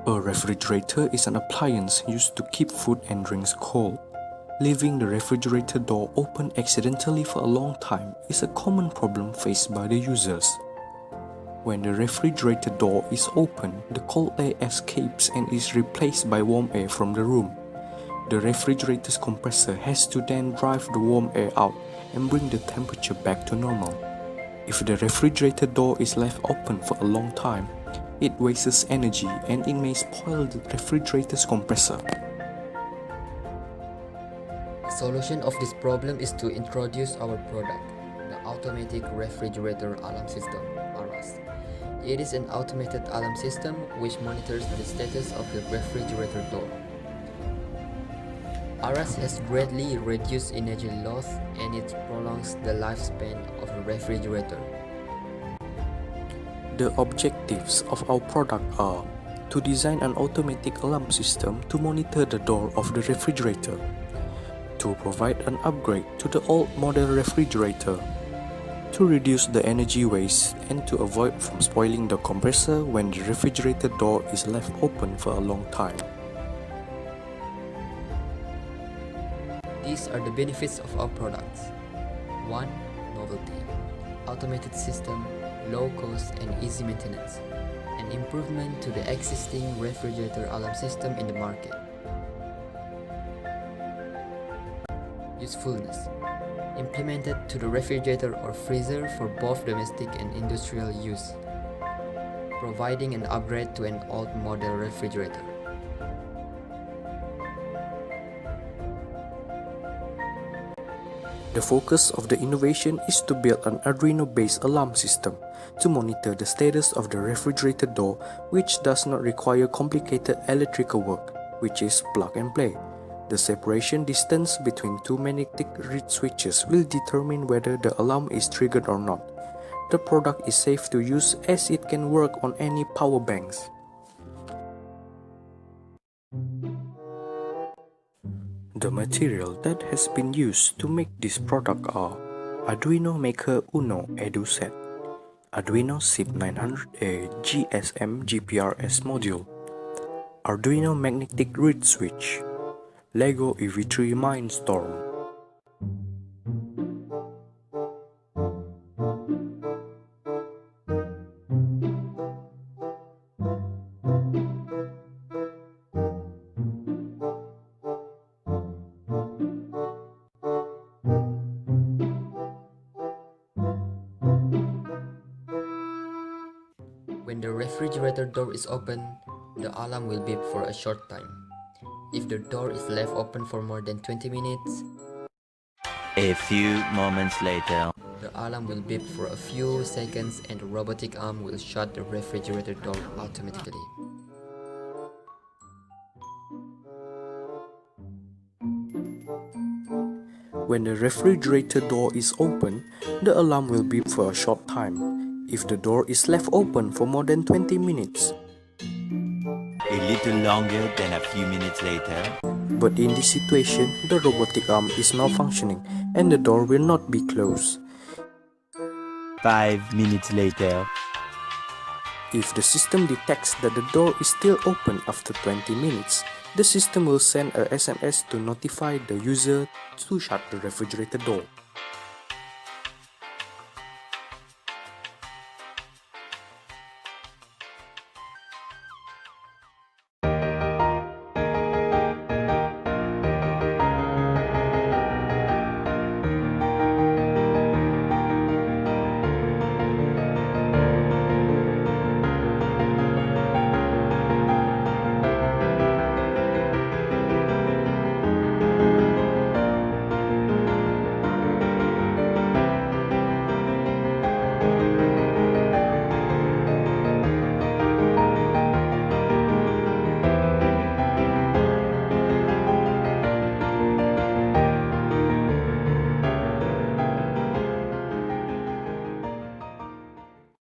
A refrigerator is an appliance used to keep food and drinks cold. Leaving the refrigerator door open accidentally for a long time is a common problem faced by the users. When the refrigerator door is open, the cold air escapes and is replaced by warm air from the room. The refrigerator's compressor has to then drive the warm air out and bring the temperature back to normal. If the refrigerator door is left open for a long time, it wastes energy and it may spoil the refrigerator's compressor. The solution of this problem is to introduce our product, the Automatic Refrigerator Alarm System, ARAS. It is an automated alarm system which monitors the status of the refrigerator door. ARAS has greatly reduced energy loss and it prolongs the lifespan of the refrigerator. The objectives of our product are to design an automatic alarm system to monitor the door of the refrigerator, to provide an upgrade to the old model refrigerator, to reduce the energy waste and to avoid from spoiling the compressor when the refrigerator door is left open for a long time. These are the benefits of our products. 1. Novelty. Automated system, low cost and easy maintenance. An improvement to the existing refrigerator alarm system in the market. Usefulness. Implemented to the refrigerator or freezer for both domestic and industrial use, providing an upgrade to an old model refrigerator. The focus of the innovation is to build an Arduino-based alarm system to monitor the status of the refrigerator door, which does not require complicated electrical work, which is plug and play. The separation distance between two magnetic reed switches will determine whether the alarm is triggered or not. The product is safe to use as it can work on any power banks. The material that has been used to make this product are Arduino Maker Uno Edu Set, Arduino SIP900A GSM GPRS module, Arduino Magnetic Reed Switch, Lego EV3 Mindstorm. When the refrigerator door is open, the alarm will beep for a short time. If the door is left open for more than 20 minutes, a few moments later, the alarm will beep for a few seconds and the robotic arm will shut the refrigerator door automatically. When the refrigerator door is open, the alarm will beep for a short time. If the door is left open for more than 20 minutes, a little longer than a few minutes later. But in this situation, the robotic arm is malfunctioning and the door will not be closed. 5 minutes later. If the system detects that the door is still open after 20 minutes, the system will send a SMS to notify the user to shut the refrigerator door.